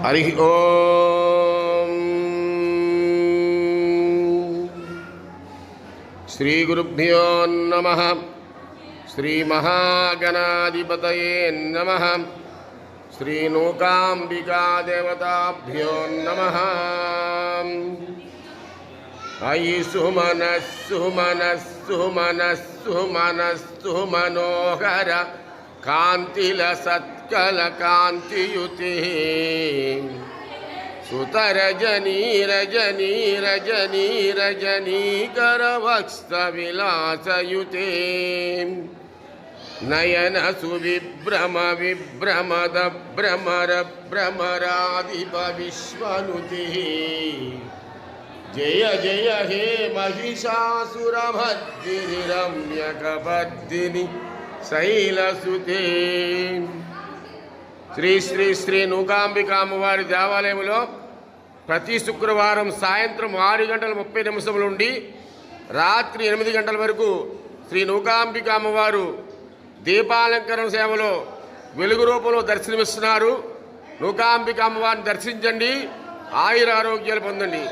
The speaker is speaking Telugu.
హరి ఓం శ్రీ గురుభ్యో నమః. శ్రీ మహాగణాధిపతయే నమః. శ్రీ నూకాంబికా దేవతాభ్యో నమః. అయి సుమనస్సు మనస్సు మనస్సు మనస్సు మనోహర కాంతిల సత్కల కాంతియుతి సుతరజనీ రజనీ రజనీ రజనీకర వత్స విలాసయుతే నయన సువిభ్రమ విభ్రమద భ్రమర భ్రమరాధిప విశ్వనుతి జయ జయ హే మహిషాసురభద్దిని రమ్యకపద్దిని శైలసుతే. శ్రీ శ్రీ శ్రీ నూకాంబికా అమ్మవారి దేవాలయంలో ప్రతి శుక్రవారం సాయంత్రం 6:30 నుండి రాత్రి 8 గంటల వరకు శ్రీ నూకాంబికా అమ్మవారు దీపాలంకరణ సేవలో వెలుగు రూపంలో దర్శనమిస్తున్నారు. నూకాంబికా అమ్మవారిని దర్శించండి, ఆయుర ఆరోగ్యాలు పొందండి.